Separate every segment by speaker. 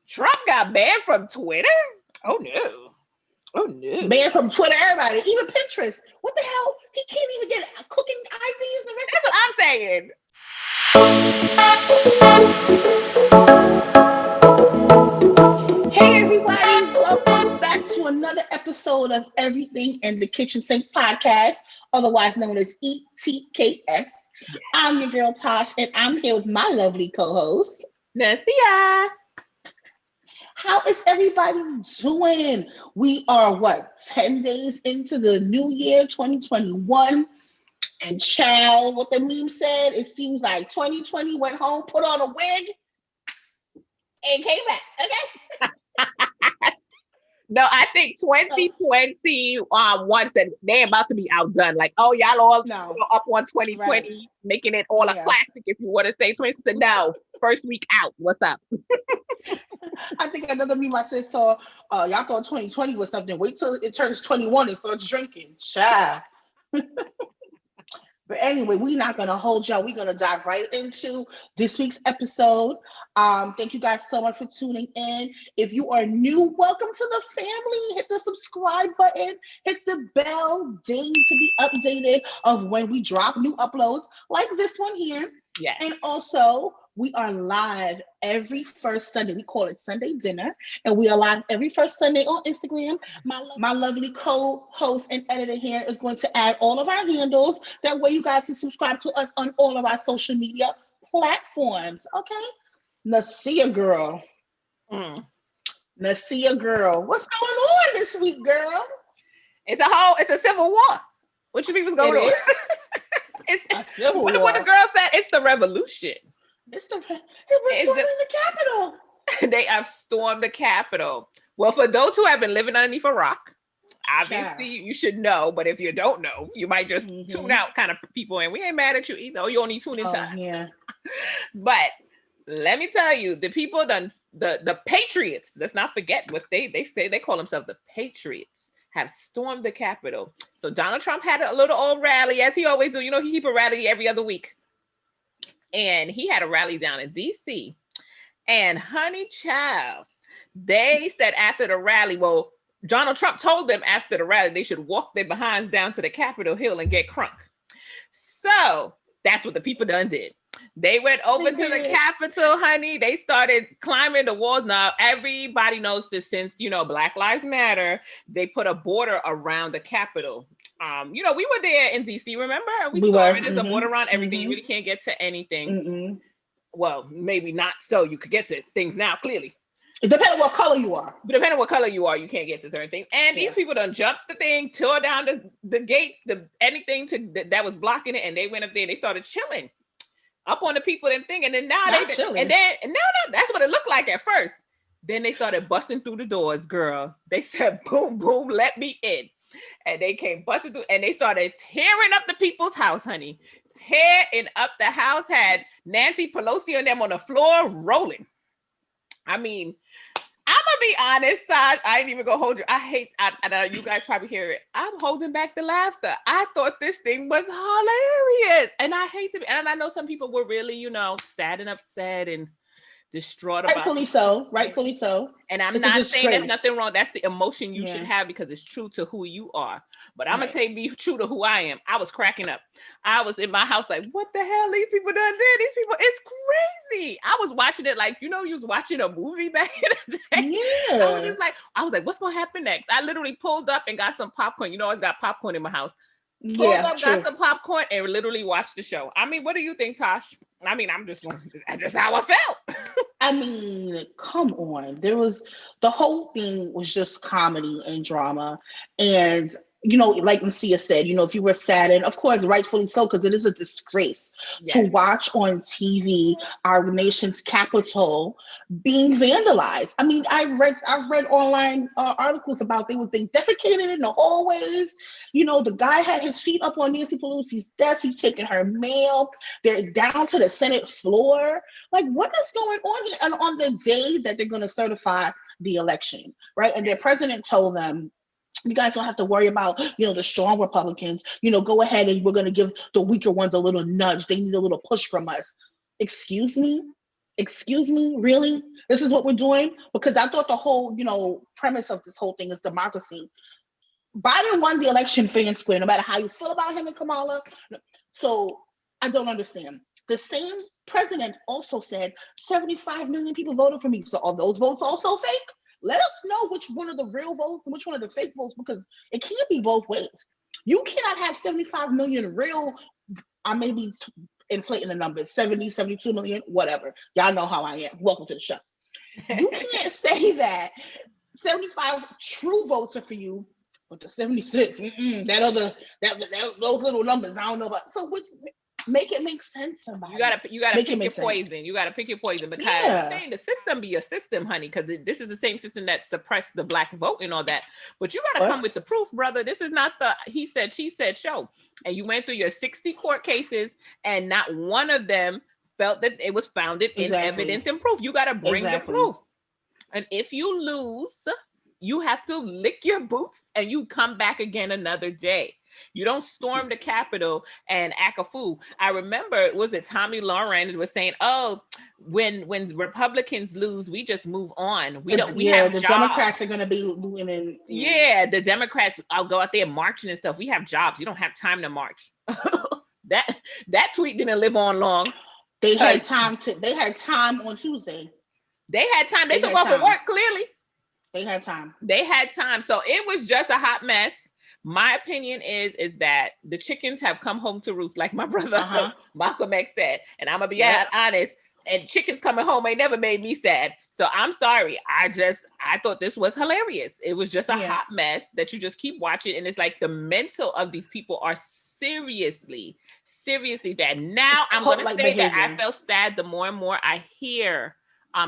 Speaker 1: Trump got banned from Twitter? Oh no. Oh no.
Speaker 2: Banned from Twitter, everybody, even Pinterest. What the hell? He can't even get cooking ideas and
Speaker 1: That's what
Speaker 2: recipes.
Speaker 1: I'm saying.
Speaker 2: Hey everybody, welcome back to another episode of Everything in the Kitchen Sink podcast, otherwise known as ETKS.
Speaker 1: Yeah.
Speaker 2: I'm your girl Tosh, and I'm here with my lovely co-host.
Speaker 1: Nasia.
Speaker 2: How is everybody doing? We are 10 days into the new year 2021. And child, what the meme said, it seems like 2020 went home, put on a wig, and came back. Okay.
Speaker 1: No, I think 2021 said they're about to be outdone. Like, oh, y'all all up on 2020,
Speaker 2: Right.
Speaker 1: making it all a classic, if you want to say 20. So no, first week out. What's up?
Speaker 2: I think another meme I said, so y'all thought 2020 was something. Wait till it turns 21 and starts drinking. Child. But anyway, we're not going to hold y'all. We're going to dive right into this week's episode. Thank you guys so much for tuning in. If you are new, welcome to the family. Hit the subscribe button. Hit the bell ding to be updated of when we drop new uploads like this one here.
Speaker 1: Yes.
Speaker 2: And also, we are live every first Sunday. We call it Sunday Dinner. And we are live every first Sunday on Instagram. My lovely co-host and editor here is going to add all of our handles. That way you guys can subscribe to us on all of our social media platforms. Okay? Nasia girl. Nasia girl. What's going on this week, girl?
Speaker 1: It's a civil war. What you think was going on? It's
Speaker 2: a civil war.
Speaker 1: What the girl said, it's the revolution.
Speaker 2: It was storming the Capitol.
Speaker 1: They have stormed the Capitol. Well, for those who have been living underneath a rock, obviously you should know, but if you don't know, you might just tune out kind of people, and we ain't mad at you either. You only tune into us.
Speaker 2: Yeah.
Speaker 1: But let me tell you, the people done the Patriots, let's not forget what they say, they call themselves the Patriots, have stormed the Capitol. So Donald Trump had a little old rally, as he always do. You know, he keep a rally every other week. And he had a rally down in DC. And honey child, they said after the rally, well, Donald Trump told them after the rally, they should walk their behinds down to the Capitol Hill and get crunk. So that's what the people done did. They went over to the Capitol, honey. They started climbing the walls. Now, everybody knows this since, Black Lives Matter. They put a border around the Capitol. We were there in DC, remember? We saw it as a border around everything. You really can't get to anything. Well, maybe not so. You could get to things now, clearly.
Speaker 2: It depends on what color you are.
Speaker 1: But depending on what color you are, you can't get to certain things. And these people done jumped the thing, tore down the gates, anything that was blocking it, and they went up there and they started chilling up on the people and thing. And then now that's what it looked like at first. Then they started busting through the doors, girl. They said, boom, boom, let me in. And they came busting through and they started tearing up the people's house, honey. Tearing up the house, had Nancy Pelosi and them on the floor rolling. I mean, I'm gonna be honest, Todd. I ain't even gonna hold you. I you guys probably hear it. I'm holding back the laughter. I thought this thing was hilarious. And I hate to be, and I know some people were really, sad and upset and distraught about it.
Speaker 2: Rightfully so.
Speaker 1: And I'm not saying there's nothing wrong. That's the emotion you should have because it's true to who you are. But I'm gonna be true to who I am. I was cracking up. I was in my house like, what the hell these people done did? These people, it's crazy. I was watching it like, you was watching a movie back in the day.
Speaker 2: Yeah.
Speaker 1: I was like, what's gonna happen next? I literally pulled up and got some popcorn. I always got popcorn in my house. Got some popcorn and literally watched the show. I mean, what do you think, Tosh? I mean, that's how I felt.
Speaker 2: I mean, come on. The whole thing was just comedy and drama. And, like Nasia said, if you were saddened, of course, rightfully so, because it is a disgrace to watch on TV our nation's capital being vandalized. I mean, I've read online articles about they defecated in the hallways. The guy had his feet up on Nancy Pelosi's desk. He's taking her mail. They're down to the Senate floor. Like, what is going on here? And on the day that they're going to certify the election, right? And their president told them, you guys don't have to worry about, the strong Republicans. Go ahead and we're going to give the weaker ones a little nudge. They need a little push from us. Excuse me? excuse me, really? This is what we're doing? Because I thought the whole, premise of this whole thing is democracy. Biden won the election fair and square, no matter how you feel about him and Kamala. So I don't understand. The same president also said 75 million people voted for me. So are those votes also fake? Let us know which one of the real votes and which one of the fake votes, because it can't be both ways. You cannot have 75 million real, I may be inflating the numbers, 70, 72 million, whatever. Y'all know how I am. Welcome to the show. You can't say that 75 true votes are for you, but the 76, those little numbers, I don't know about. So make it make sense, somebody.
Speaker 1: You gotta pick your poison. You gotta pick your poison, because saying the system be a system, honey, because this is the same system that suppressed the black vote and all that. But you gotta come with the proof, brother. This is not the he said, she said show. And you went through your 60 court cases, and not one of them felt that it was founded in evidence and proof. You gotta bring the proof. And if you lose, you have to lick your boots and you come back again another day. You don't storm the Capitol and act a fool. I remember, was it Tommy Lauren was saying, "Oh, when Republicans lose, we just move on. We don't. We have
Speaker 2: the
Speaker 1: jobs.
Speaker 2: Democrats are going to be winning.
Speaker 1: Yeah, the Democrats. I'll go out there marching and stuff. We have jobs. You don't have time to march." that tweet didn't live on long.
Speaker 2: They had time on Tuesday.
Speaker 1: They had time. They took off of work. Clearly,
Speaker 2: they had time.
Speaker 1: So it was just a hot mess. My opinion is that the chickens have come home to roost, like my brother Malcolm X said. And I'm gonna be honest. And chickens coming home ain't never made me sad. So I'm sorry. I thought this was hilarious. It was just a hot mess that you just keep watching, and it's like the mental of these people are seriously bad. Now I'm gonna say behavior. That I felt sad the more and more I hear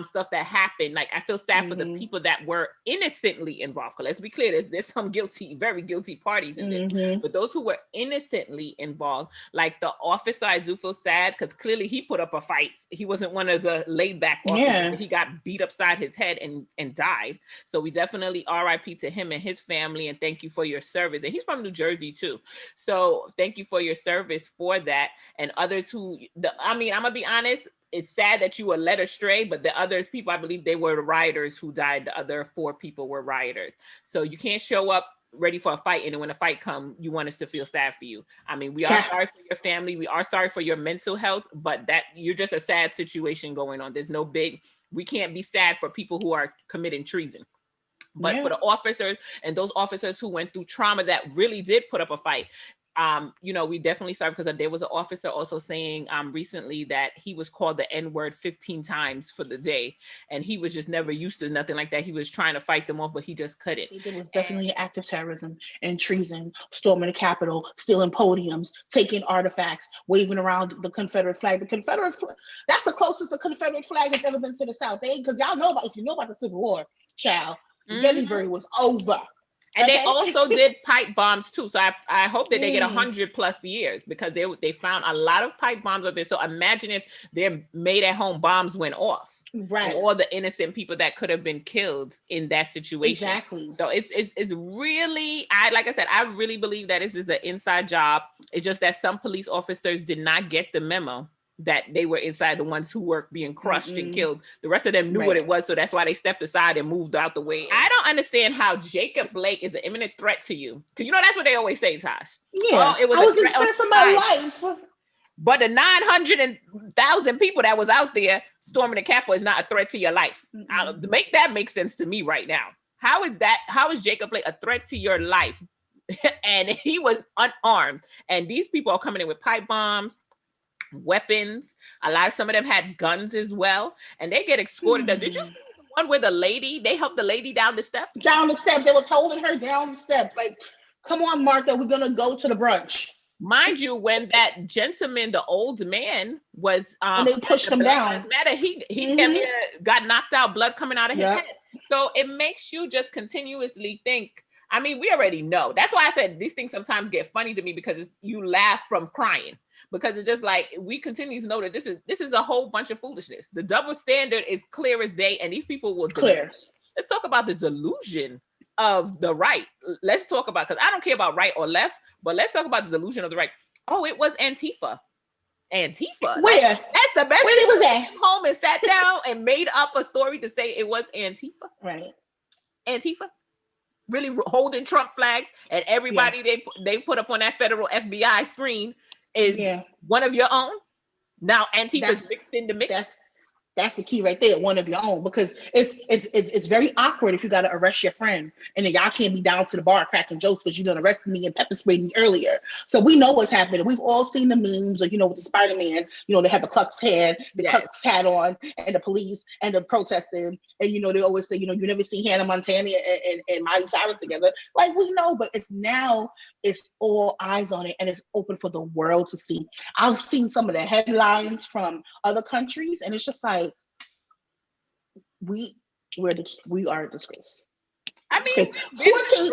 Speaker 1: stuff that happened. Like, I feel sad for the people that were innocently involved. Because let's be clear, there's some very guilty parties in this. But those who were innocently involved, like the officer, I do feel sad because clearly he put up a fight. He wasn't one of the laid back officers. He got beat upside his head and died. So we definitely RIP to him and his family, and thank you for your service. And he's from New Jersey too. So thank you for your service for that. And others I'm gonna be honest, it's sad that you were led astray, but the others people, I believe they were the rioters who died. The other 4 people were rioters. So you can't show up ready for a fight, and then when a fight comes, you want us to feel sad for you. I mean, we are sorry for your family. We are sorry for your mental health, but that you're just a sad situation going on. There's no we can't be sad for people who are committing treason. But for the officers and those officers who went through trauma that really did put up a fight, we definitely sorry, because there was an officer also saying recently that he was called the N-word 15 times for the day, and he was just never used to nothing like that. He was trying to fight them off, but he just couldn't.
Speaker 2: It was definitely an act of terrorism and treason, storming the Capitol, stealing podiums, taking artifacts, waving around the Confederate flag. The Confederate that's the closest the Confederate flag has ever been to the South, because y'all know if you know about the Civil War, child, Gettysburg was over.
Speaker 1: And they also did pipe bombs too. So I hope that they get 100+ years, because they found a lot of pipe bombs up there. So imagine if their made at home bombs went off.
Speaker 2: Right.
Speaker 1: All the innocent people that could have been killed in that situation.
Speaker 2: Exactly.
Speaker 1: So it's really, like I said, I really believe that this is an inside job. It's just that some police officers did not get the memo that they were inside, the ones who were being crushed and killed. The rest of them knew what it was, so that's why they stepped aside and moved out the way. I don't understand how Jacob Blake is an imminent threat to you, because that's what they always say, Tosh.
Speaker 2: Yeah, it was a threat for my life.
Speaker 1: But the 900,000 people that was out there storming the Capitol is not a threat to your life. Make that make sense to me right now. How is Jacob Blake a threat to your life? And he was unarmed, and these people are coming in with pipe bombs, weapons. Some of them had guns as well, and they get escorted. Did you see the one where they helped the lady down the steps?
Speaker 2: They was holding her down the steps. Like, come on, Martha, we're gonna go to the brunch.
Speaker 1: Mind you, when that gentleman, the old man, was
Speaker 2: and they pushed him down.
Speaker 1: He got knocked out, blood coming out of his head. So it makes you just continuously think. I mean, we already know. That's why I said these things sometimes get funny to me, because you laugh from crying. Because it's just like, we continue to know that this is a whole bunch of foolishness. The double standard is clear as day, and these people will clear. Let's talk about the delusion of the right. Let's talk about, because I don't care about right or left, but let's talk about the delusion of the right. Oh, it was Antifa. Antifa.
Speaker 2: Where?
Speaker 1: Like, that's the best.
Speaker 2: Where they was at?
Speaker 1: Home and sat down and made up a story to say it was Antifa.
Speaker 2: Right.
Speaker 1: Antifa. Really holding Trump flags, and everybody they put up on that federal FBI screen is one of your own. Now Antifa's mixed in the mix.
Speaker 2: That's the key right there, one of your own, because it's very awkward if you got to arrest your friend and then y'all can't be down to the bar cracking jokes because you done arrested me and pepper sprayed me earlier. So we know what's happening. We've all seen the memes, or with the Spider-Man, they have the Klux hat on, and the police and the protesting, and they always say, you never see Hannah Montana and Miley Cyrus together. Like, we know, but it's all eyes on it, and it's open for the world to see. I've seen some of the headlines from other countries, and it's just like, we are a disgrace.
Speaker 1: I mean, 14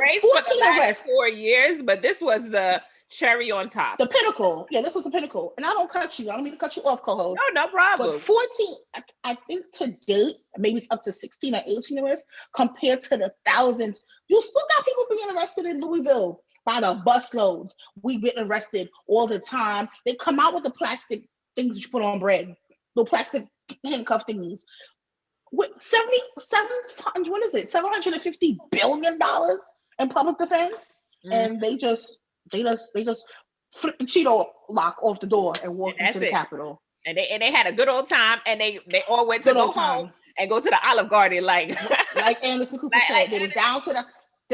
Speaker 1: arrests, 4 years, but this was the cherry on top.
Speaker 2: The pinnacle. Yeah, this was the pinnacle. And I don't cut you. I don't mean to cut you off, co-host.
Speaker 1: No problem.
Speaker 2: But 14, I think to date, maybe it's up to 16 or 18 arrests compared to the thousands. You still got people being arrested in Louisville by the busloads. We get arrested all the time. They come out with the plastic things that you put on bread. The plastic handcuff thingies. What, $750 billion in public defense, and they just flip the Cheeto lock off the door and walk into the Capitol.
Speaker 1: And they had a good old time, and they all went to go home and go to the Olive Garden, like
Speaker 2: Anderson Cooper said. They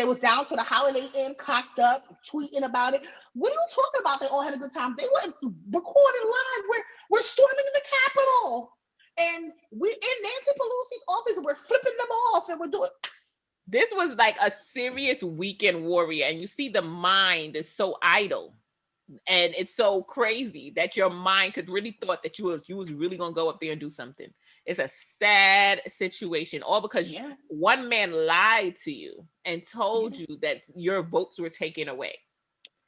Speaker 2: was down to the Holiday Inn, cocked up, tweeting about it. What are you talking about? They all had a good time. They were recording live. We're storming the Capitol. And we're in Nancy Pelosi's office, and we're flipping them off, and we're doing.
Speaker 1: This was like a serious weekend warrior, and you see the mind is so idle, and it's so crazy that your mind could really thought that you was really gonna go up there and do something. It's a sad situation, all because one man lied to you and told you that your votes were taken away.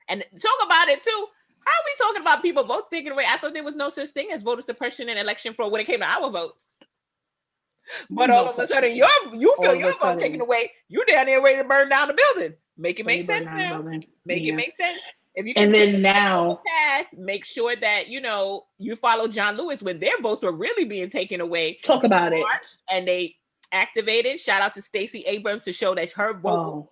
Speaker 1: And talk about it too. How are we talking about people votes taken away? I thought there was no such thing as voter suppression and election fraud when it came to our votes. But all of a sudden, you feel your vote taken away. You down there ready to burn down the building. Make it make sense now. Make it make sense. If you can,
Speaker 2: and then now
Speaker 1: make sure that you follow John Lewis when their votes were really being taken away.
Speaker 2: Talk about it.
Speaker 1: And they activated. Shout out to Stacey Abrams to show that her vote.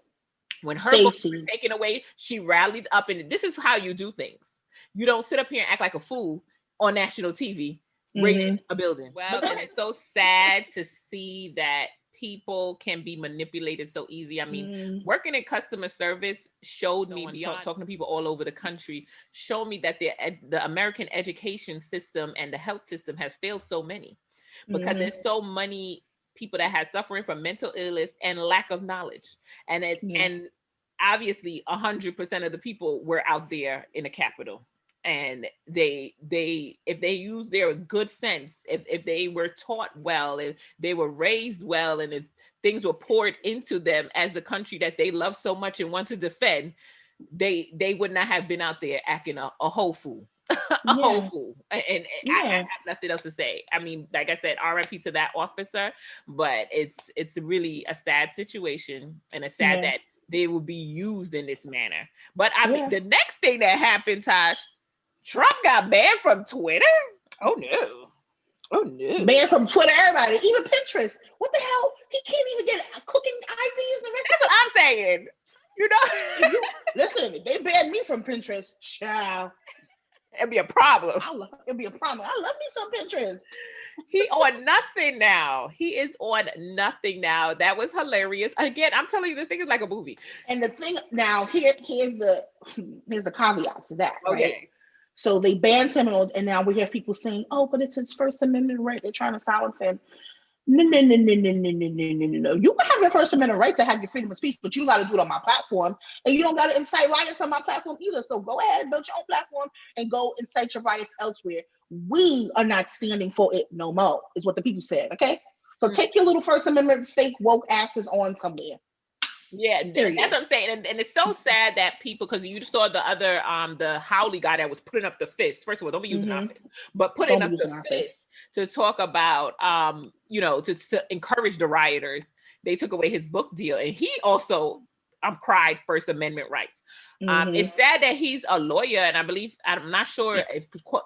Speaker 1: When her vote was taken away, she rallied up, and this is how you do things. You don't sit up here and act like a fool on national TV, raiding a building. Well, and it's so sad to see that people can be manipulated so easy. I mean, working in customer service showed me, beyond talking to people all over the country, showed me that the American education system and the health system has failed so many because there's so many people that have suffering from mental illness and lack of knowledge. And obviously 100% of the people were out there in the Capitol. And they if they use their good sense, if they were taught well, if they were raised well, and if things were poured into them as the country that they love so much and want to defend, they would not have been out there acting a whole fool. Whole fool. And I have nothing else to say. I mean, like I said, RIP to that officer, but it's really a sad situation, and it's sad that they will be used in this manner. But I mean, the next thing that happened, Tosh, Trump got banned from Twitter? Oh no.
Speaker 2: Banned from Twitter, everybody, even Pinterest. What the hell? He can't even get cooking ideas.
Speaker 1: That's what I'm saying.
Speaker 2: Listen, they banned me from Pinterest. Child.
Speaker 1: It'd be a problem.
Speaker 2: It'd be a problem. I love me some Pinterest.
Speaker 1: He on nothing now. He is on nothing now. That was hilarious. Again, I'm telling you, this thing is like a movie.
Speaker 2: And the thing now, here's the caveat to that, right? So they banned him, and now we have people saying, "Oh, but it's his First Amendment right. They're trying to silence him." No. You can have your First Amendment right to have your freedom of speech, but you got to do it on my platform, and you don't got to incite riots on my platform either. So go ahead, build your own platform, and go incite your riots elsewhere. We are not standing for it no more, is what the people said. Okay, so take your little First Amendment fake woke asses on somewhere.
Speaker 1: Yeah, that's what I'm saying, and it's so sad that people, because you saw the other the Howley guy that was putting up the fist. First of all, don't be using our fist, but putting up the fist to talk about to encourage the rioters. They took away his book deal, and he also cried First Amendment rights. It's sad that he's a lawyer, and I believe, I'm not sure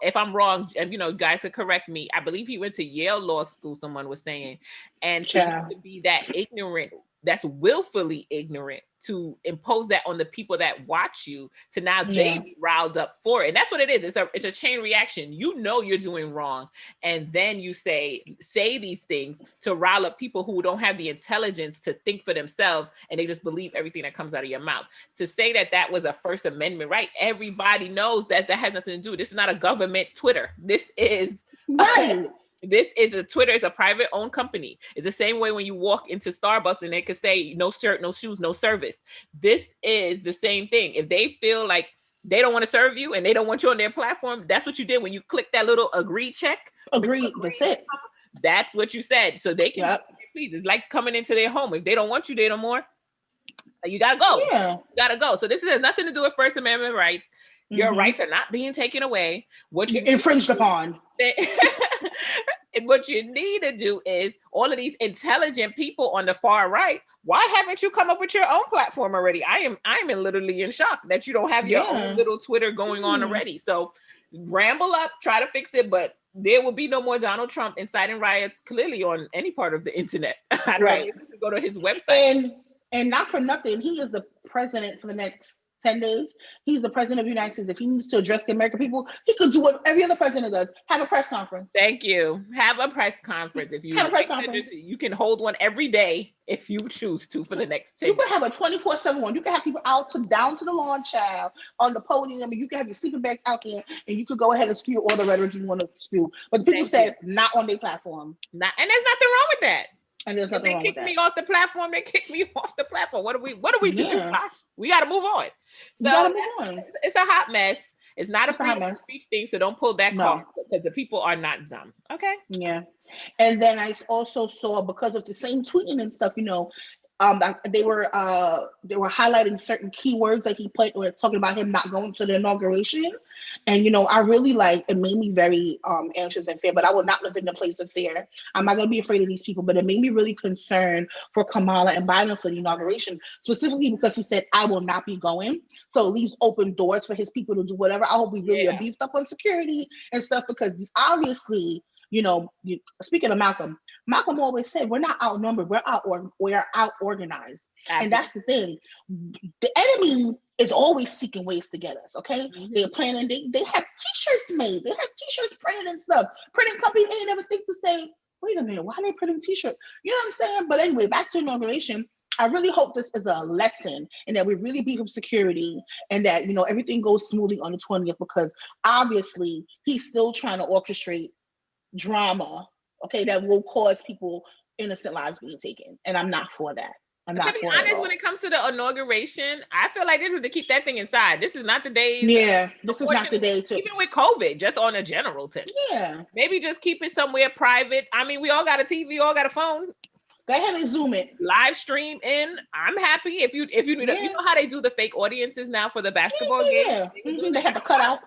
Speaker 1: if I'm wrong, and you guys could correct me. I believe he went to Yale Law School, someone was saying, and for you to be that ignorant, that's willfully ignorant, to impose that on the people that watch you, to now they be riled up for it. And that's what it is. It's a chain reaction. You're doing wrong, and then you say these things to rile up people who don't have the intelligence to think for themselves, and they just believe everything that comes out of your mouth. To say that was a First Amendment right, everybody knows that has nothing to do. This is not a government Twitter. This is right. This is a Twitter. It's a private owned company. It's the same way when you walk into Starbucks and they could say no shirt, no shoes, no service. This is the same thing. If they feel like they don't want to serve you and they don't want you on their platform, that's what you did when you click that little agree check.
Speaker 2: That's it.
Speaker 1: That's what you said. So they can please. It's like coming into their home. If they don't want you there no more, you gotta go. Yeah. You gotta go. So this has nothing to do with First Amendment rights. Your rights are not being taken away. What you
Speaker 2: infringed upon.
Speaker 1: What you need to do is, all of these intelligent people on the far right, why haven't you come up with your own platform already? I'm literally in shock that you don't have your own little Twitter going on already. So ramble up, try to fix it, but there will be no more Donald Trump inciting riots clearly on any part of the internet. I don't know, go to his website.
Speaker 2: And not for nothing, he is the president for the next 10 days. He's the president of the United States. If he needs to address the American people, he could do what every other president does. Have a press conference.
Speaker 1: Thank you. Have a press conference. If you have a press conference, you can hold one every day if you choose to for the next 10
Speaker 2: You can have a 24/7 one. You can have people out down to the lawn, child, on the podium, and you can have your sleeping bags out there, and you could go ahead and spew all the rhetoric you want to spew. But the people said not on their platform.
Speaker 1: And there's nothing wrong with that.
Speaker 2: And there's nothing wrong with that.
Speaker 1: They kicked me off the platform. They kicked me off the platform. What do we do, Josh? We got to move on. So it's a hot mess. It's not a free speech thing, so don't pull that card because the people are not dumb. Okay.
Speaker 2: Yeah. And then I also saw, because of the same tweeting and stuff, they were highlighting certain keywords that he put, or talking about him not going to the inauguration. And I really it made me very anxious and fear, but I will not live in the place of fear. I'm not going to be afraid of these people, but it made me really concerned for Kamala and Biden for the inauguration, specifically because he said, I will not be going. So it leaves open doors for his people to do whatever. I hope we really are beefed up on security and stuff, because obviously, speaking of Malcolm always said, we're not outnumbered, we're out organized. Absolutely. And that's the thing. The enemy is always seeking ways to get us, okay? They're planning, they have t-shirts made, they have t-shirts printed and stuff. Printing company, they never think to say, wait a minute, why are they printing t-shirts? You know what I'm saying? But anyway, back to inauguration. I really hope this is a lesson, and that we really beef up security, and that everything goes smoothly on the 20th, because obviously he's still trying to orchestrate drama, okay, that will cause people innocent lives being taken, and I'm not for that. I'm not. To be honest,
Speaker 1: when it comes to the inauguration, I feel like this is to keep that thing inside. This is not the day.
Speaker 2: Yeah, this is not the day to.
Speaker 1: Even with COVID, just on a general tip.
Speaker 2: Yeah.
Speaker 1: Maybe just keep it somewhere private. I mean, we all got a TV, all got a phone.
Speaker 2: Go ahead and Zoom it.
Speaker 1: Live stream in. I'm happy if you you know how they do the fake audiences now for the basketball game.
Speaker 2: Yeah. They have the cutouts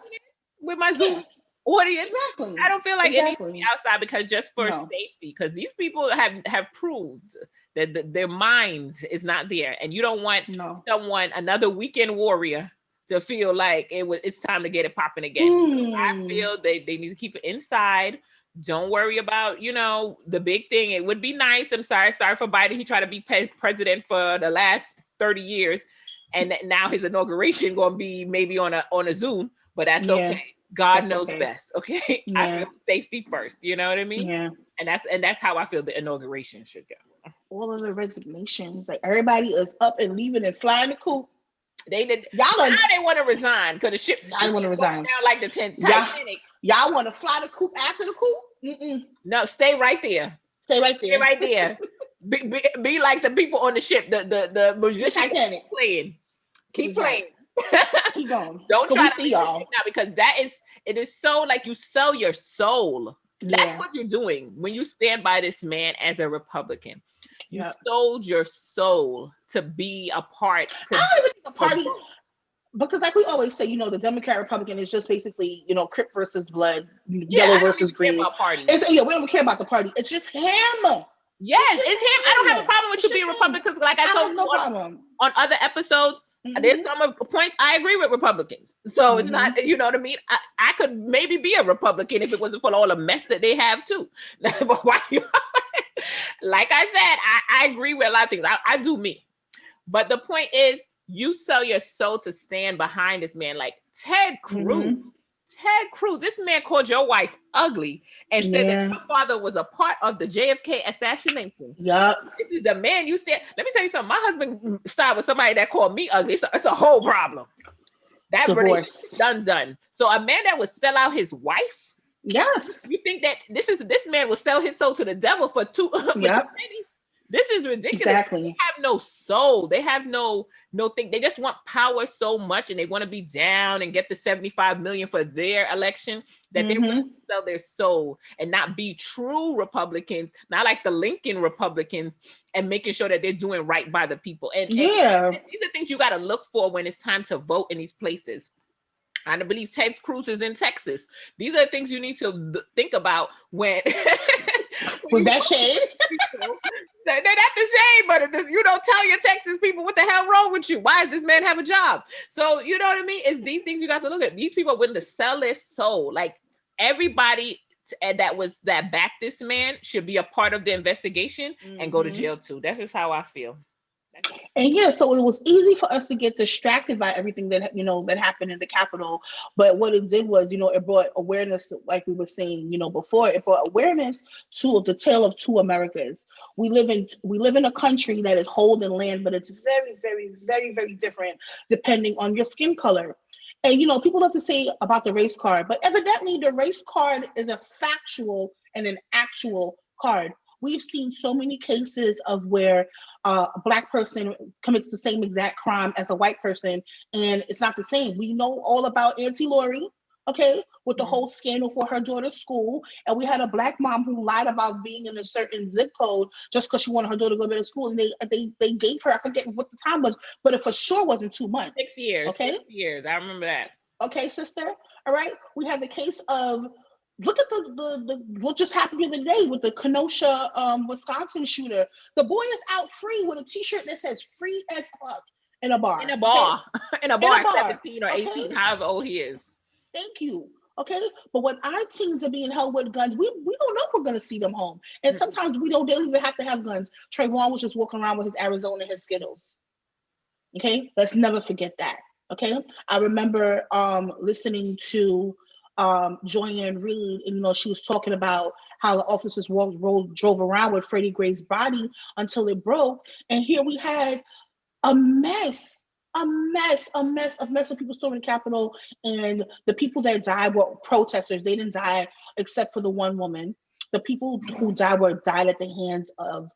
Speaker 1: with my Zoom. Audience. Exactly. I don't feel like anything outside, because just for safety, because these people have proved that their minds is not there, and you don't want another weekend warrior to feel like it's time to get it popping again. I feel they need to keep it inside. Don't worry about the big thing. It would be nice. I'm sorry for Biden. He tried to be president for the last 30 years, and now his inauguration going to be maybe on a Zoom, but that's okay. God knows best. Okay. Yeah. I feel safety first. You know what I mean?
Speaker 2: Yeah.
Speaker 1: And that's how I feel the inauguration should go.
Speaker 2: All of the resignations, like everybody is up and leaving and flying the coop.
Speaker 1: They did. Now they want to resign because the ship.
Speaker 2: I want to resign.
Speaker 1: Now like the Titanic.
Speaker 2: Y'all want to fly the coop after the coop? Mm-mm.
Speaker 1: No, stay right there.
Speaker 2: Stay right there.
Speaker 1: Stay right there. be like the people on the ship. The musicians playing. Keep playing.
Speaker 2: Keep going.
Speaker 1: Don't try to see y'all now, because it is so like you sell your soul. That's what you're doing when you stand by this man as a Republican. You sold your soul to be a part.
Speaker 2: I don't even think a party, because like we always say, the Democrat Republican is just basically, Crip versus blood, yellow versus green. We don't care about the party. It's just him.
Speaker 1: Yes, it's him. I don't have a problem with you being Republican, because like I told you on other episodes, There's some points I agree with Republicans. So it's not, you know what I mean? I could maybe be a Republican if it wasn't for all the mess that they have too. But why like I said, I agree with a lot of things. I do me. But the point is, you sell your soul to stand behind this man. Like Ted Cruz. Ted Cruz, this man called your wife ugly and said that your father was a part of the JFK assassination.
Speaker 2: Yup.
Speaker 1: This is the man you stand. Let me tell you something. My husband started with somebody that called me ugly. It's a whole problem. That relationship done. So a man that would sell out his wife.
Speaker 2: Yes.
Speaker 1: You think that this man will sell his soul to the devil for too many? This is ridiculous.
Speaker 2: Exactly.
Speaker 1: They have no soul. They have no thing. They just want power so much, and they want to be down and get the 75 million for their election that they want to sell their soul and not be true Republicans, not like the Lincoln Republicans, and making sure that they're doing right by the people. And these are things you got to look for when it's time to vote in these places. I believe Ted Cruz is in Texas. These are the things you need to think about when.
Speaker 2: Was that shade?
Speaker 1: They're not the shade, but you don't tell your Texas people what the hell wrong with you. Why does this man have a job? So you know what I mean? It's these things you got to look at. These people are willing to sell their soul. Like everybody that backed this man should be a part of the investigation and go to jail too. That's just how I feel.
Speaker 2: And so it was easy for us to get distracted by everything that that happened in the Capitol. But what it did was, it brought awareness, like we were saying, before. It brought awareness to the tale of two Americas. We live in a country that is holding land, but it's very, very, very, very different depending on your skin color. And people love to say about the race card, but evidently the race card is a factual and an actual card. We've seen so many cases of where a Black person commits the same exact crime as a white person, and it's not the same. We know all about Auntie Lori, okay, with the whole scandal for her daughter's school, and we had a Black mom who lied about being in a certain zip code just because she wanted her daughter to go to school, and they gave her, I forget what the time was, but it for sure wasn't 2 months.
Speaker 1: 6 years.
Speaker 2: Okay,
Speaker 1: 6 years. I remember that.
Speaker 2: Okay, sister. All right. We have the case of. Look at the what just happened the other day with the Kenosha, Wisconsin shooter. The boy is out free with a T-shirt that says "free as fuck" in a bar.
Speaker 1: In a bar. Okay? in a bar. 17 or 18,
Speaker 2: okay?
Speaker 1: however old he is.
Speaker 2: Thank you. Okay, but when our teens are being held with guns, we don't know if we're gonna see them home, and sometimes we don't. They don't even have to have guns. Trayvon was just walking around with his Arizona, his Skittles. Okay, let's never forget that. Okay, I remember listening to. Joyanne Reed, and she was talking about how the officers drove around with Freddie Gray's body until it broke, and here we had a mess of people storming the Capitol, and the people that died were protesters. They didn't die except for the one woman. The people who died at the hands of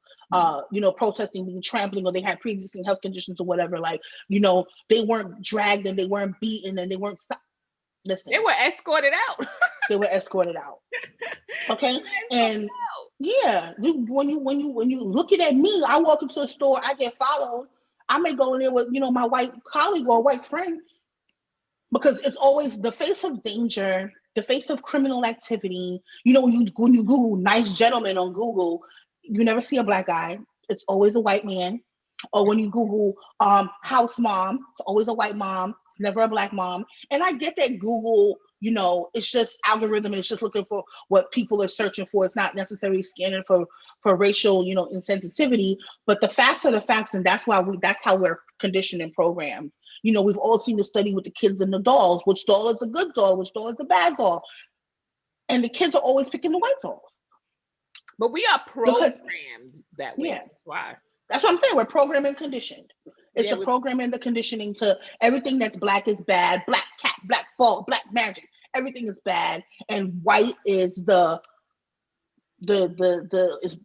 Speaker 2: protesting, being trampling, or they had pre-existing health conditions or whatever. Like, they weren't dragged and they weren't beaten and they weren't stopped. Listen,
Speaker 1: they were escorted out.
Speaker 2: They were escorted out. Okay, and when you looking at me, I walk into a store, I get followed. I may go in there with my white colleague or white friend, because it's always the face of danger, the face of criminal activity. When you Google "nice gentleman" on Google, you never see a Black guy. It's always a white man. Or when you Google house mom, it's always a white mom. It's never a Black mom. And I get that Google, it's just algorithm, and it's just looking for what people are searching for. It's not necessarily scanning for racial, insensitivity. But the facts are the facts, and that's how we're conditioned and programmed. We've all seen the study with the kids and the dolls. Which doll is a good doll? Which doll is a bad doll? And the kids are always picking the white dolls.
Speaker 1: But we are programmed that way.
Speaker 2: Yeah.
Speaker 1: Why?
Speaker 2: That's what I'm saying. We're programmed and conditioned. It's the programming and the conditioning to everything that's Black is bad. Black cat, Black ball, Black magic. Everything is bad, and white is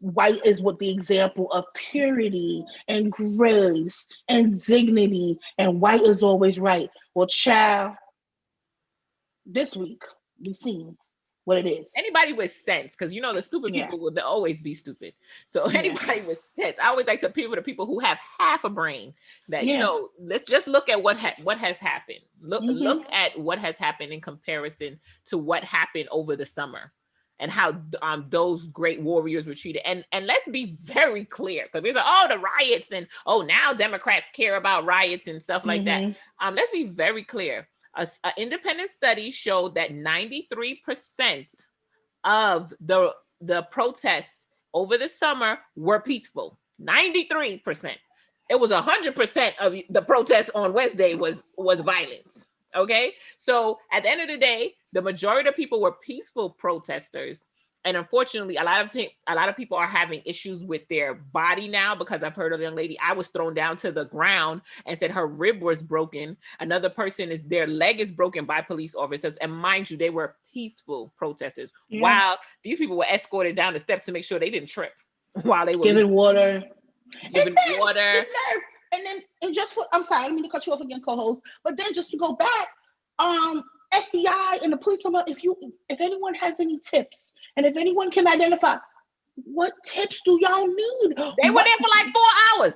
Speaker 2: white is what the example of purity and grace and dignity, and white is always right. Well, child, this week we seen what it is.
Speaker 1: Anybody with sense, because the stupid people will always be stupid. So anybody with sense, I always like to appeal for the people who have half a brain. That let's just look at what has happened. Look at what has happened in comparison to what happened over the summer. and how those great warriors were treated. And let's be very clear, because there's like, oh, the riots, and oh, now Democrats care about riots and stuff like that. Let's be very clear. An independent study showed that 93% of the protests over the summer were peaceful. 93%. It was 100% of the protests on Wednesday was violence. Okay, so at the end of the day, the majority of people were peaceful protesters, and unfortunately, a lot of people are having issues with their body now, because I've heard of a young lady, I was thrown down to the ground and said her rib was broken. Another person their leg is broken by police officers, and mind you, they were peaceful protesters. While these people were escorted down the steps to make sure they didn't trip while they were
Speaker 2: giving water. And just for, I'm sorry, I don't mean to cut you off again, co-host, but then just to go back, FBI and the police, if anyone has any tips, and if anyone can identify, what tips do y'all need?
Speaker 1: They were there for like 4 hours.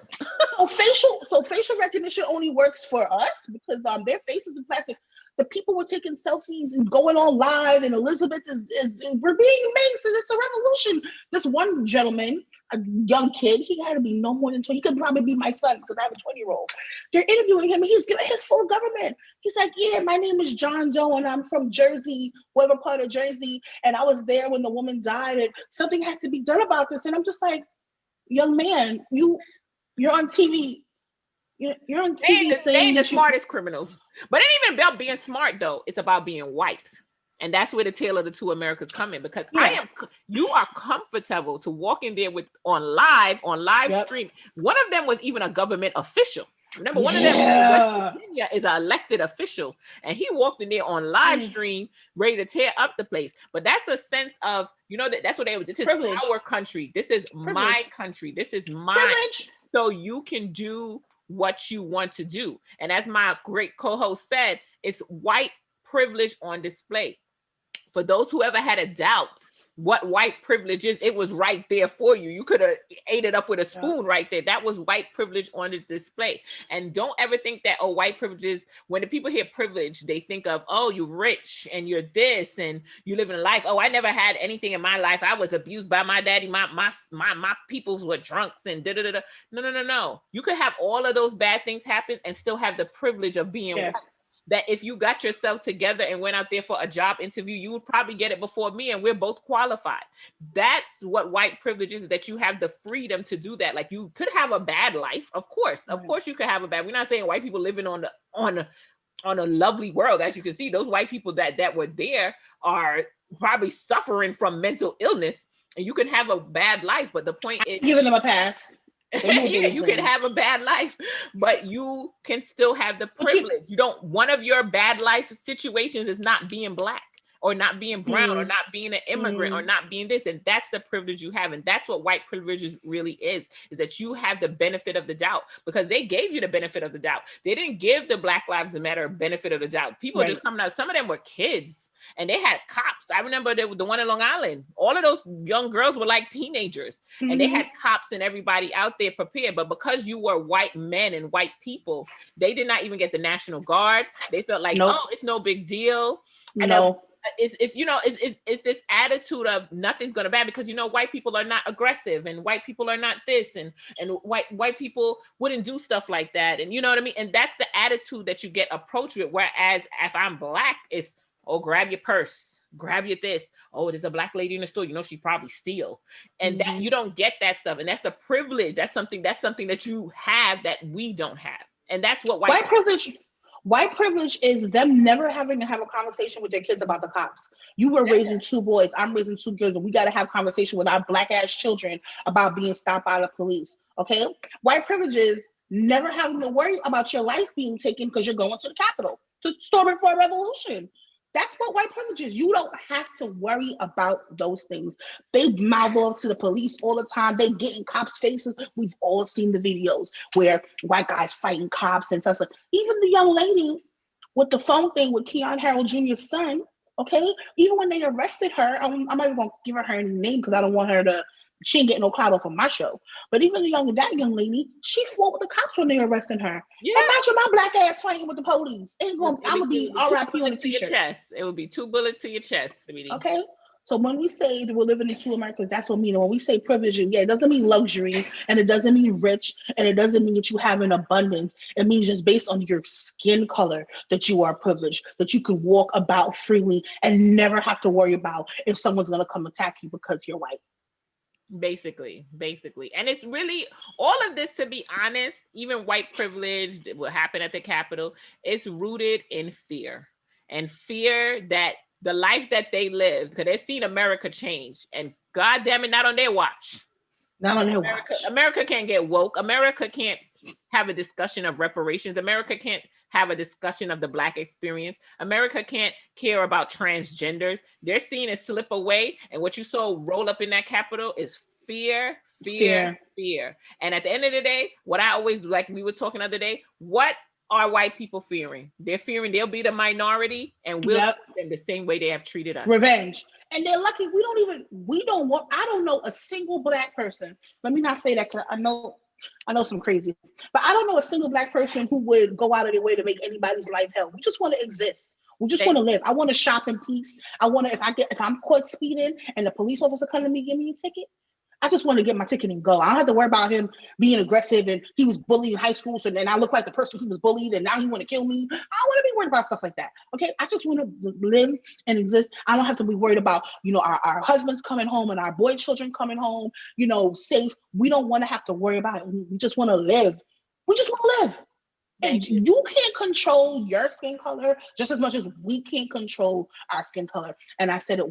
Speaker 2: So facial recognition only works for us because their faces are plastic. The people were taking selfies and going on live, and Elizabeth is we're being amazed, and it's a revolution. This one gentleman, a young kid, he had to be no more than 20. He could probably be my son because I have a 20-year-old. They're interviewing him, and he's giving his full government. He's like, yeah, my name is John Doe, and I'm from Jersey, whatever part of Jersey, and I was there when the woman died, and something has to be done about this. And I'm just like, young man, you're on TV. You're on TV saying
Speaker 1: the smartest criminals. But it ain't even about being smart, though. It's about being white. And that's where the tale of the two Americas come in, because you are comfortable to walk in there on live stream. One of them was even a government official. Remember, one of them in West Virginia is an elected official, and he walked in there on live stream, ready to tear up the place. But that's a sense of, that's what this is privilege. Our country. This is privilege. My country. This is mine. Privilege. So you can do what you want to do. And as my great co-host said, it's white privilege on display. For those who ever had a doubt what white privilege is, it was right there for you. You could have ate it up with a spoon right there. That was white privilege on this display. And don't ever think that, white privilege is, when the people hear privilege, they think of, you're rich and you're this and you live in a life. I never had anything in my life. I was abused by my daddy. My peoples were drunks and da-da-da-da. No. You could have all of those bad things happen and still have the privilege of being white. That if you got yourself together and went out there for a job interview, you would probably get it before me, and we're both qualified. That's what white privilege is, that you have the freedom to do that. Like, you could have a bad life, of course you could have a bad. We're not saying white people living on a lovely world. As you can see, those white people that were there are probably suffering from mental illness, and you can have a bad life. But the point is,
Speaker 2: giving them a pass.
Speaker 1: You can have a bad life, but you can still have the privilege. One of your bad life situations is not being Black or not being brown or not being an immigrant or not being this. And that's the privilege you have. And that's what white privilege really is that you have the benefit of the doubt, because they gave you the benefit of the doubt. They didn't give the Black Lives Matter benefit of the doubt. People are just coming out. Some of them were kids. And they had cops. I remember the one in Long Island. All of those young girls were like teenagers. And they had cops and everybody out there prepared. But because you were white men and white people, they did not even get the National Guard. They felt like, it's no big deal. And it's this attitude of nothing's gonna bad, because white people are not aggressive, and white people are not this, and white people wouldn't do stuff like that. And you know what I mean? And that's the attitude that you get approached with. Whereas if I'm Black, it's, grab your purse, grab your this. There's a Black lady in the store. She probably steal. And that you don't get that stuff. And that's the privilege. That's something that you have that we don't have. And that's what white
Speaker 2: privilege is them never having to have a conversation with their kids about the cops. You were raising 2 boys. I'm raising 2 girls, and we got to have conversation with our Black ass children about being stopped by the police. Okay. White privilege is never having to worry about your life being taken because you're going to the Capitol to storm it for a revolution. That's what white privilege is. You don't have to worry about those things. They mouth off to the police all the time. They get in cops' faces. We've all seen the videos where white guys fighting cops and stuff. Even the young lady with the phone thing with Keon Harold Jr.'s son, okay? Even when they arrested her, I'm not even going to give her any name because I don't want her to, she ain't getting no clout off of my show. But even that young lady, she fought with the cops when they were arresting her. Yeah. Imagine my Black ass fighting with the police. I'm going to be RIP on the t-shirt.
Speaker 1: It would be 2 bullets to your chest.
Speaker 2: Okay? So when we say that we're living in two Americas, that's what we mean. When we say privilege, yeah, it doesn't mean luxury, and it doesn't mean rich, and it doesn't mean that you have an abundance. It means just based on your skin color that you are privileged, that you can walk about freely and never have to worry about if someone's gonna come attack you because you're white.
Speaker 1: Basically. And it's really all of this, to be honest, even white privilege, what happened at the Capitol, it's rooted in fear, and fear that the life that they live, because they've seen America change, and God damn it, not on their watch.
Speaker 2: Not on their
Speaker 1: America,
Speaker 2: watch.
Speaker 1: America can't get woke. America can't have a discussion of reparations. America can't have a discussion of the Black experience. America can't care about transgenders. They're seeing it slip away. And what you saw roll up in that Capitol is fear. And at the end of the day, what I always, like we were talking the other day, what are white people fearing? They're fearing they'll be the minority and we'll treat them the same way they have treated us.
Speaker 2: Revenge. And they're lucky I don't know a single Black person. Let me not say that, because I know some crazy, but I don't know a single Black person who would go out of their way to make anybody's life hell. We just want to exist. We just want to live. I want to shop in peace. I want to, if I'm caught speeding and the police officer come to me, give me a ticket, I just want to get my ticket and go. I don't have to worry about him being aggressive and he was bullied in high school, so then I look like the person who was bullied and now he want to kill me. I don't want to be worried about stuff like that. Okay, I just want to live and exist. I don't have to be worried about, our husbands coming home and our boy children coming home, safe. We don't want to have to worry about it. We just want to live. We just want to live. And you can't control your skin color just as much as we can't control our skin color. And I said it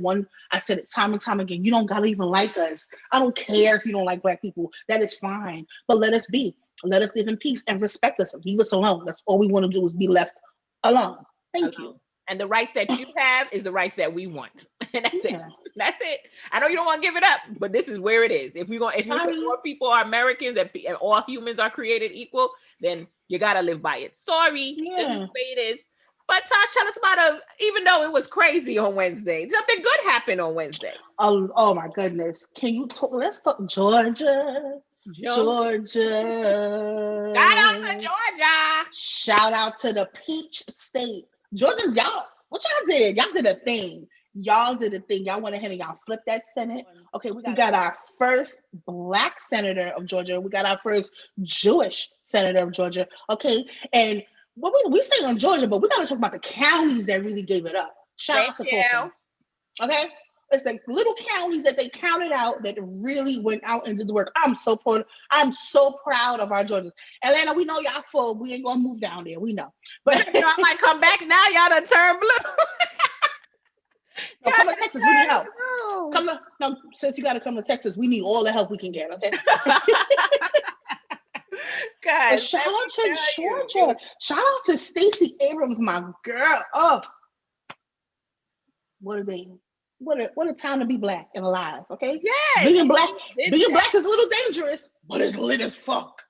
Speaker 2: time and time again. You don't gotta even like us. I don't care if you don't like Black people. That is fine. But let us be. Let us live in peace and respect us. Leave us alone. That's all we want to do, is be left alone. Thank you.
Speaker 1: And the rights that you have is the rights that we want. And that's it. That's it. I know you don't want to give it up, but this is where it is. If you say more people are Americans and all humans are created equal, then you gotta live by it. Sorry, this is the way it is. But Tosh, tell us about even though it was crazy on Wednesday, something good happened on Wednesday.
Speaker 2: Oh my goodness. Can you talk? Let's talk Georgia. Georgia.
Speaker 1: Shout out to Georgia.
Speaker 2: Shout out to the Peach State. Georgians, what y'all did? Y'all did a thing. Y'all did a thing. Y'all went ahead and y'all flipped that Senate. Okay, we got our first Black senator of Georgia. We got our first Jewish senator of Georgia. Okay, and what we say on Georgia, but we got to talk about the counties that really gave it up. Shout out to Fulton. Okay, it's the little counties that they counted out that really went out and did the work. I'm so proud. I'm so proud of our Georgians. Atlanta, we know y'all full. We ain't gonna move down there. We know, but
Speaker 1: I might come back now. Y'all done turn blue.
Speaker 2: No, come to Texas. We need help. Since you got to come to Texas, we need all the help we can get. Okay.
Speaker 1: Guys,
Speaker 2: shout out to Georgia. Shout out to Stacey Abrams, my girl. Oh, what a time to be Black and alive. Okay.
Speaker 1: Yeah.
Speaker 2: Being Black is a little dangerous, but it's lit as fuck.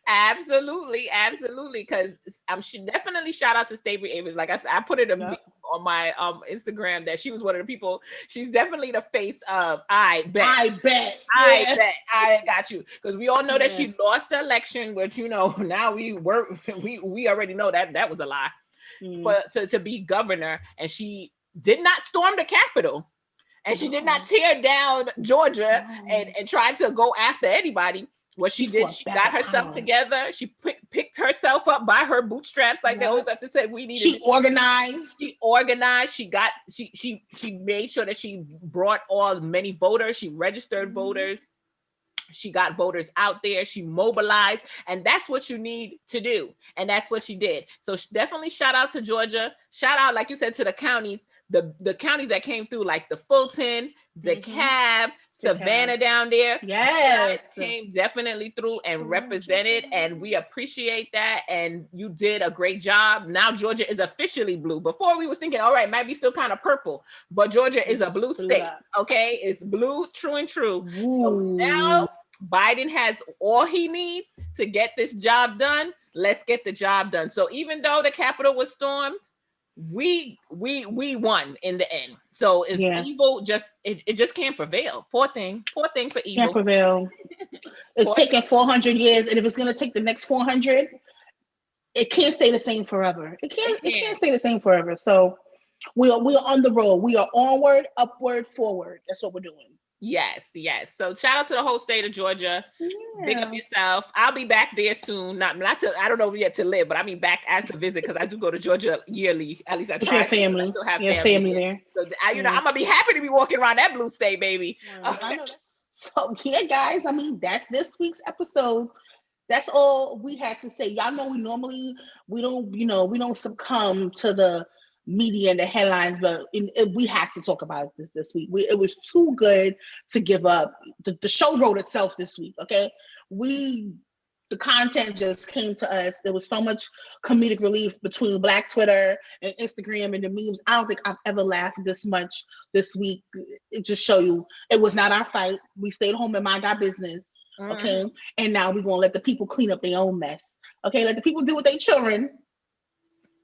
Speaker 1: Absolutely. Because I should definitely shout out to Stacey Abrams. Like I said, I put it on my Instagram that she was one of the people. She's definitely the face of I bet. I got you, because we all know that she lost the election, which now we already know that was a lie. To be governor, and she did not storm the Capitol, and she did not tear down Georgia and try to go after anybody. What she did, she got herself together. She picked herself up by her bootstraps, like they always have to say.
Speaker 2: She organized.
Speaker 1: She made sure that she brought many voters. She registered voters. She got voters out there. She mobilized, and that's what you need to do. And that's what she did. So definitely shout out to Georgia. Shout out, like you said, to the counties, the counties that came through, like the Fulton, DeKalb, Savannah down there.
Speaker 2: Yes.
Speaker 1: Came definitely through and represented, and we appreciate that. And you did a great job. Now Georgia is officially blue. Before we were thinking, all right, might be still kind of purple, but Georgia is a blue state. Okay, it's blue, true and true. So now Biden has all he needs to get this job done. Let's get the job done. So even though the Capitol was stormed, we won in the end. So it's evil, just it just can't prevail. Poor thing for evil.
Speaker 2: Can't prevail. It's taking 400 years, and if it's gonna take the next 400, it can't stay the same forever. It can't stay the same forever. So We are on the road. We are onward, upward, forward. That's what we're doing.
Speaker 1: Yes, yes. So shout out to the whole state of Georgia. Big up
Speaker 2: Yeah.
Speaker 1: yourself. I'll be back there soon. Not to, I don't know yet to live, but I mean back as to visit because I do go to Georgia yearly. At least I
Speaker 2: But you
Speaker 1: try
Speaker 2: have
Speaker 1: to, but I
Speaker 2: family.
Speaker 1: still have
Speaker 2: You have
Speaker 1: family
Speaker 2: family
Speaker 1: there.
Speaker 2: there.
Speaker 1: So
Speaker 2: Yeah.
Speaker 1: I'm gonna be happy to be walking around that blue state, baby.
Speaker 2: I know that. So yeah, guys. I mean, that's this week's episode. That's all we had to say. Y'all know we normally we don't succumb to the media and the headlines, but we had to talk about this week. It was too good to give up. The show wrote itself this week. Okay, we the content just came to us. There was so much comedic relief between Black Twitter and Instagram and the memes. I don't think I've ever laughed this much this week. It just show you it was not our fight. We stayed home and mind our business. Okay. And now we're gonna let the people clean up their own mess. Okay, let the people do what they children.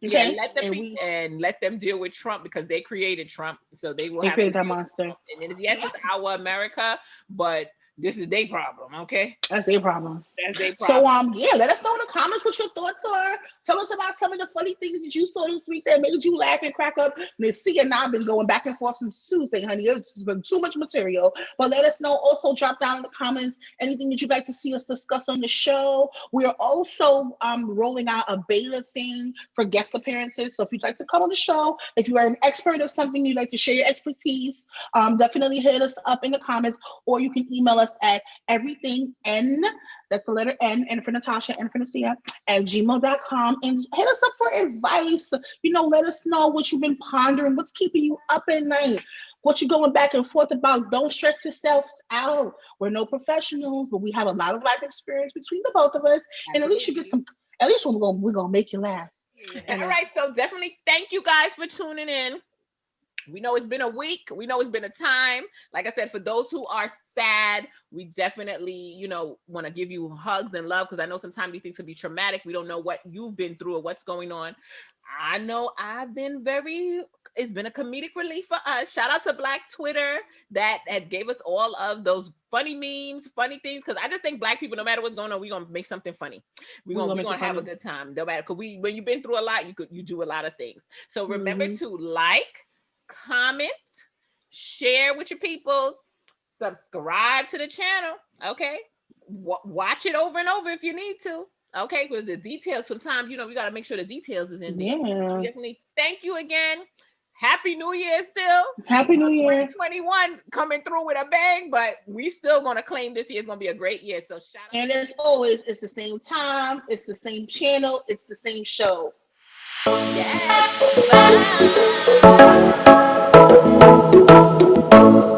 Speaker 1: Yeah,
Speaker 2: Okay.
Speaker 1: let them deal with Trump because they created Trump, so they will
Speaker 2: They
Speaker 1: have to
Speaker 2: created that
Speaker 1: deal with
Speaker 2: monster.
Speaker 1: Trump. And yes, it's our America, but this is their problem. Okay,
Speaker 2: That's their problem.
Speaker 1: that's their
Speaker 2: So
Speaker 1: problem.
Speaker 2: yeah, let us know in the comments what your thoughts are. Tell us about some of the funny things that you saw this week that made you laugh and crack up. Miss C and I've been going back and forth since Tuesday, honey. It's been too much material. But let us know. Also, drop down in the comments anything that you'd like to see us discuss on the show. We are also rolling out a beta thing for guest appearances. So if you'd like to come on the show, if you are an expert of something, you'd like to share your expertise, definitely hit us up in the comments, or you can email us at everythingn, that's the letter N for Natasha, N for Nasia, at gmail.com, and hit us up for advice. Let us know what you've been pondering, what's keeping you up at night, what you're going back and forth about. Don't stress yourself out. We're no professionals, but we have a lot of life experience between the both of us, and at least you get some. At least we're gonna make you laugh.
Speaker 1: All right, so definitely thank you guys for tuning in. We know it's been a week. We know it's been a time. Like I said, for those who are sad, we definitely, want to give you hugs and love because I know sometimes these things can be traumatic. We don't know what you've been through or what's going on. I know it's been a comedic relief for us. Shout out to Black Twitter that gave us all of those funny memes, funny things. Because I just think Black people, no matter what's going on, we're going to make something funny. We're going to have a good time. No matter, because when you've been through a lot, you do a lot of things. So remember to like, comment, share with your peoples, subscribe to the channel. Okay, watch it over and over if you need to. Okay, with the details, sometimes we got to make sure the details is in there.
Speaker 2: Yeah.
Speaker 1: Definitely. Thank you again. Happy New Year still.
Speaker 2: Happy New Year.
Speaker 1: 2021 coming through with a bang, but we still gonna claim this year is gonna be a great year. So shout out.
Speaker 2: And as always, it's the same time, it's the same channel, it's the same show.
Speaker 1: Yes. Bye.